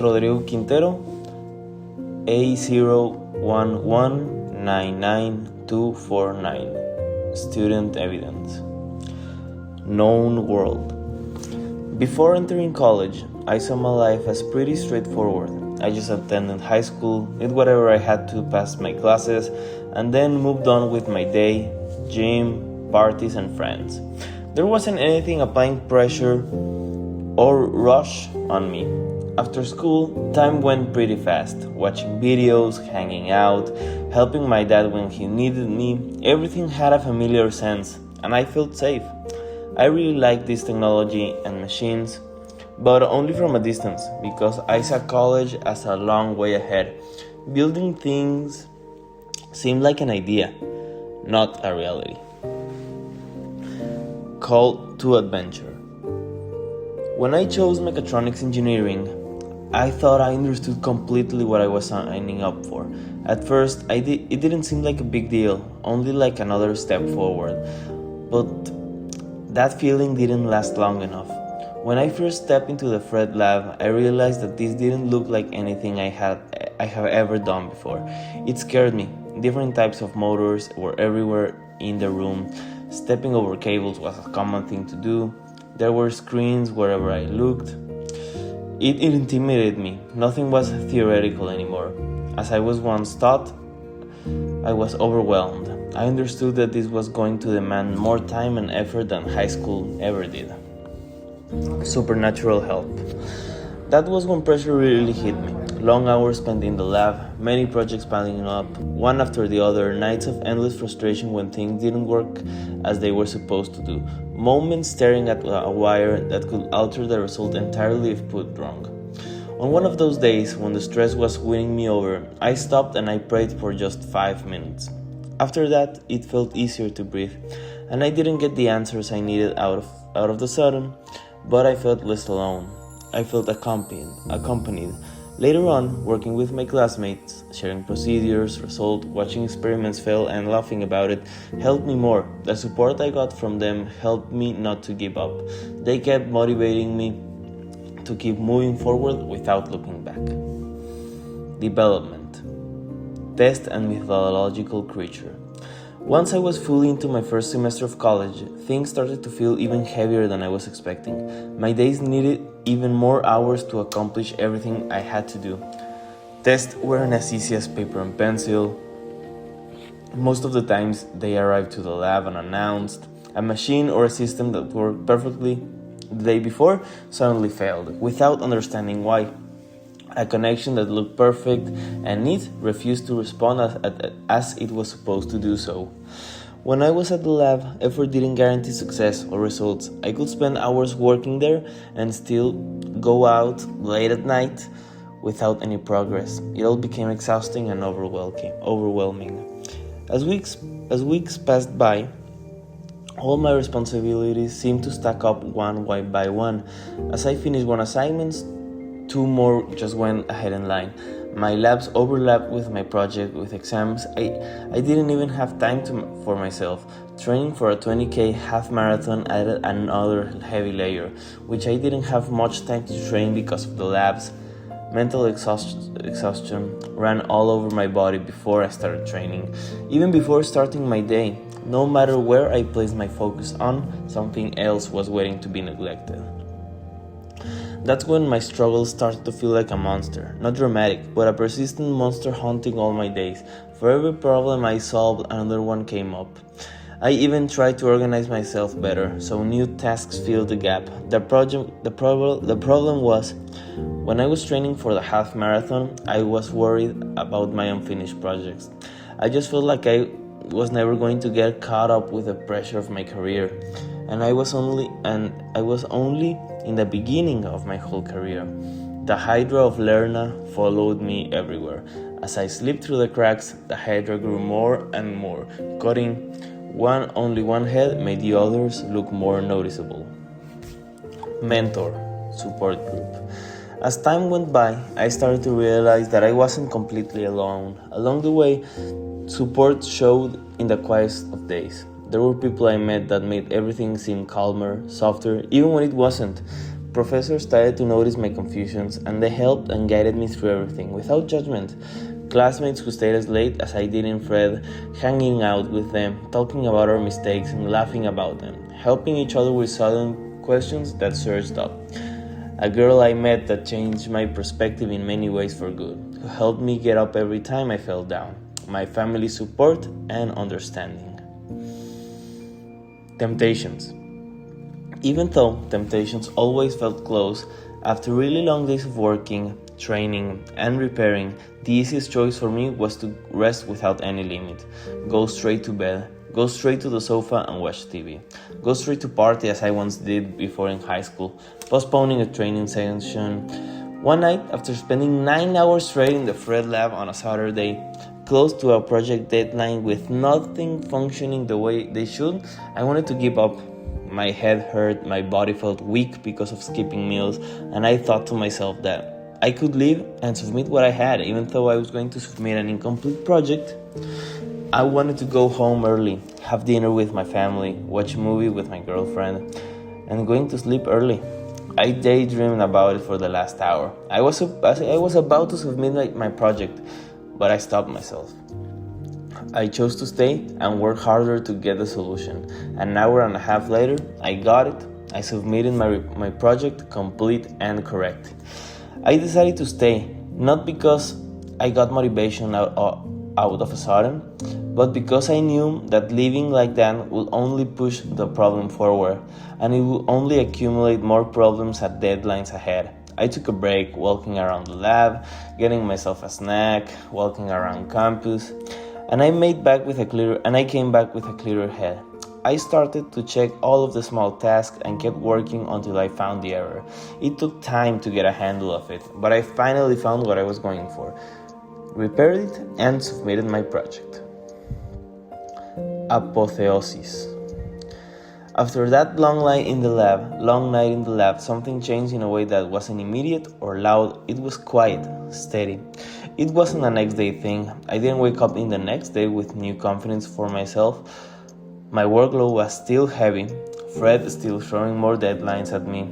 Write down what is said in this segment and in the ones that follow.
Rodrigo Quintero, A01199249. Student evidence. Known world. Before entering college, I saw my life as pretty straightforward. I just attended high school, did whatever I had to pass my classes, and then moved on with my day, gym, parties, and friends. There wasn't anything applying pressure or rush on me. After school, time went pretty fast, watching videos, hanging out, helping my dad when he needed me. Everything had a familiar sense, and I felt safe. I really liked this technology and machines, but only from a distance, because I saw college as a long way ahead. Building things seemed like an idea, not a reality. Call to adventure. When I chose mechatronics engineering, I thought I understood completely what I was signing up for. At first, it didn't seem like a big deal, only like another step forward. But that feeling didn't last long enough. When I first stepped into the Fred lab, I realized that this didn't look like anything I have ever done before. It scared me. Different types of motors were everywhere in the room. Stepping over cables was a common thing to do. There were screens wherever I looked. It intimidated me. Nothing was theoretical anymore. As I was once taught, I was overwhelmed. I understood that this was going to demand more time and effort than high school ever did. Supernatural help. That was when pressure really hit me. Long hours spent in the lab, many projects piling up, one after the other, nights of endless frustration when things didn't work as they were supposed to do, moments staring at a wire that could alter the result entirely if put wrong. On one of those days, when the stress was winning me over, I stopped and I prayed for just 5 minutes. After that, it felt easier to breathe, and I didn't get the answers I needed out of the sudden, but I felt less alone. I felt accompanied. Later on, working with my classmates, sharing procedures, results, watching experiments fail and laughing about it helped me more. The support I got from them helped me not to give up. They kept motivating me to keep moving forward without looking back. Development. Test and methodological creature. Once I was fully into my first semester of college, things started to feel even heavier than I was expecting. My days needed even more hours to accomplish everything I had to do. Tests weren't as easy as paper and pencil. Most of the times, they arrived to the lab unannounced. A machine or a system that worked perfectly the day before suddenly failed, without understanding why. A connection that looked perfect and neat refused to respond as it was supposed to do so. When I was at the lab, effort didn't guarantee success or results. I could spend hours working there and still go out late at night without any progress. It all became exhausting and overwhelming. As weeks passed by, all my responsibilities seemed to stack up one by one. As I finished one assignment, 2 more just went ahead in line. My labs overlapped with my project with exams. I didn't even have time for myself. Training for a 20K half marathon added another heavy layer, which I didn't have much time to train because of the labs. Mental exhaustion ran all over my body before I started training. Even before starting my day, no matter where I placed my focus on, something else was waiting to be neglected. That's when my struggles started to feel like a monster. Not dramatic, but a persistent monster haunting all my days. For every problem I solved, another one came up. I even tried to organize myself better, so new tasks filled the gap. The problem was, when I was training for the half marathon, I was worried about my unfinished projects. I just felt like I was never going to get caught up with the pressure of my career. And I was only in the beginning of my whole career. The Hydra of Lerna followed me everywhere. As I slipped through the cracks, the Hydra grew more and more. Cutting only one head made the others look more noticeable. Mentor, support group. As time went by, I started to realize that I wasn't completely alone. Along the way, support showed in the quietest of days. There were people I met that made everything seem calmer, softer, even when it wasn't. Professors started to notice my confusions, and they helped and guided me through everything, without judgment. Classmates who stayed as late as I did in Fred, hanging out with them, talking about our mistakes and laughing about them, helping each other with sudden questions that surged up. A girl I met that changed my perspective in many ways for good, who helped me get up every time I fell down. My family's support and understanding. Temptations. Even though temptations always felt close, after really long days of working, training, and repairing, the easiest choice for me was to rest without any limit. Go straight to bed, go straight to the sofa and watch TV. Go straight to party as I once did before in high school, postponing a training session. One night, after spending 9 hours straight in the Fred lab on a Saturday, close to a project deadline with nothing functioning the way they should, I wanted to give up. My head hurt, my body felt weak because of skipping meals, and I thought to myself that I could leave and submit what I had, even though I was going to submit an incomplete project. I wanted to go home early, have dinner with my family, watch a movie with my girlfriend, and going to sleep early. I daydreamed about it for the last hour. I was about to submit my project, but I stopped myself. I chose to stay and work harder to get the solution. An hour and a half later, I got it. I submitted my project complete and correct. I decided to stay, not because I got motivation out of a sudden, but because I knew that living like that would only push the problem forward, and it would only accumulate more problems at deadlines ahead. I took a break, walking around the lab, getting myself a snack, walking around campus, and I came back with a clearer head. I started to check all of the small tasks and kept working until I found the error. It took time to get a handle of it, but I finally found what I was going for, repaired it, and submitted my project. Apotheosis. After that long night in the lab, something changed in a way that wasn't immediate or loud. It was quiet, steady. It wasn't a next day thing. I didn't wake up in the next day with new confidence for myself. My workload was still heavy. Fred still throwing more deadlines at me.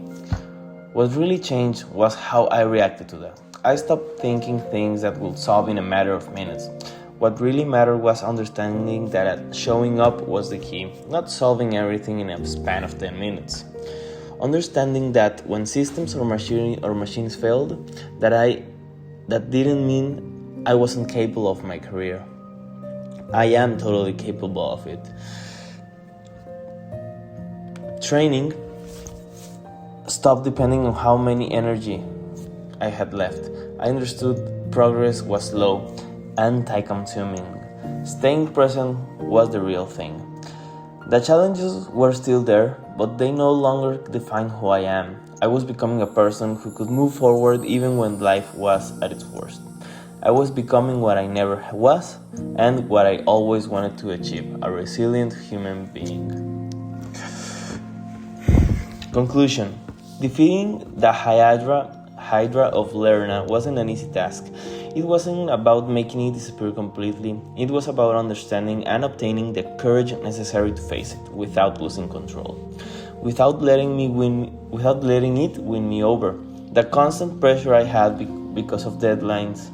What really changed was how I reacted to that. I stopped thinking things that would solve in a matter of minutes. What really mattered was understanding that showing up was the key, not solving everything in a span of 10 minutes. Understanding that when systems or machines failed, that didn't mean I wasn't capable of my career. I am totally capable of it. Training stopped depending on how many energy I had left. I understood progress was slow and time-consuming. Staying present was the real thing. The challenges were still there, but they no longer defined who I am. I was becoming a person who could move forward even when life was at its worst. I was becoming what I never was and what I always wanted to achieve, a resilient human being. Conclusion. Defeating the Hydra of Lerna wasn't an easy task. It wasn't about making it disappear completely. It was about understanding and obtaining the courage necessary to face it without losing control, without letting it win me over. The constant pressure I had because of deadlines,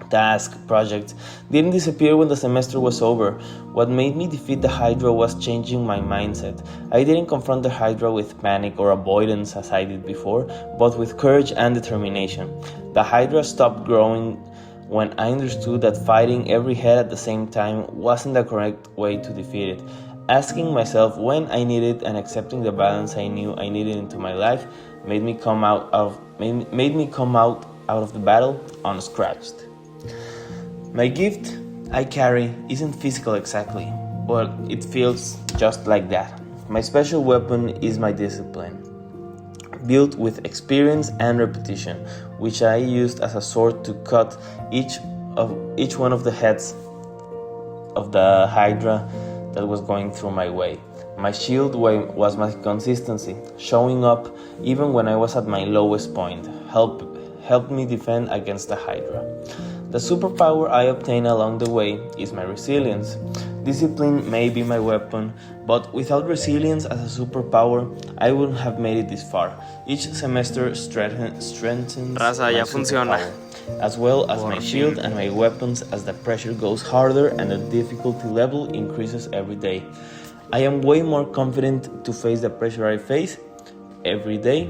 tasks, projects didn't disappear when the semester was over. What made me defeat the Hydra was changing my mindset. I didn't confront the Hydra with panic or avoidance as I did before, but with courage and determination. The Hydra stopped growing when I understood that fighting every head at the same time wasn't the correct way to defeat it. Asking myself when I needed and accepting the balance I knew I needed into my life made me come out of the battle unscratched. My gift I carry isn't physical exactly, but it feels just like that. My special weapon is my discipline, built with experience and repetition, which I used as a sword to cut each one of the heads of the Hydra that was going through my way. My shield was my consistency, showing up even when I was at my lowest point, helped me defend against the Hydra. The superpower I obtain along the way is my resilience. Discipline may be my weapon, but without resilience as a superpower, I wouldn't have made it this far. Each semester strengthens Raza, my ya funciona. superpower, as well as my shield and my weapons as the pressure goes harder and the difficulty level increases every day. I am way more confident to face the pressure I face every day,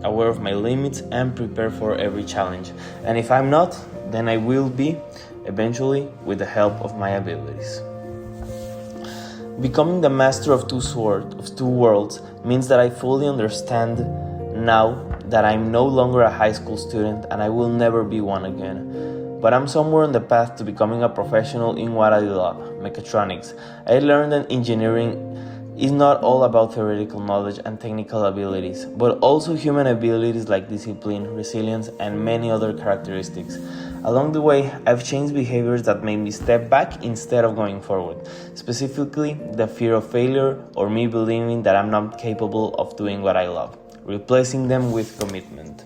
aware of my limits and prepared for every challenge. And if I'm not, then I will be eventually with the help of my abilities. Becoming the master of two worlds means that I fully understand now that I'm no longer a high school student and I will never be one again. But I'm somewhere on the path to becoming a professional in what I love, mechatronics. I learned that engineering is not all about theoretical knowledge and technical abilities, but also human abilities like discipline, resilience, and many other characteristics. Along the way, I've changed behaviors that made me step back instead of going forward, specifically the fear of failure or me believing that I'm not capable of doing what I love, replacing them with commitment.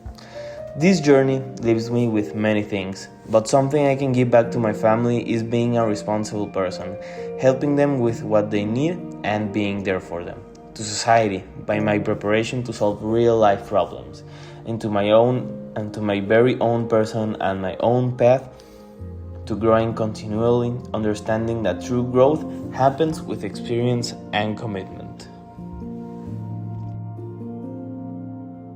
This journey leaves me with many things, but something I can give back to my family is being a responsible person, helping them with what they need and being there for them. To society, by my preparation to solve real-life problems, and to my very own person and my own path to growing continually, understanding that true growth happens with experience and commitment.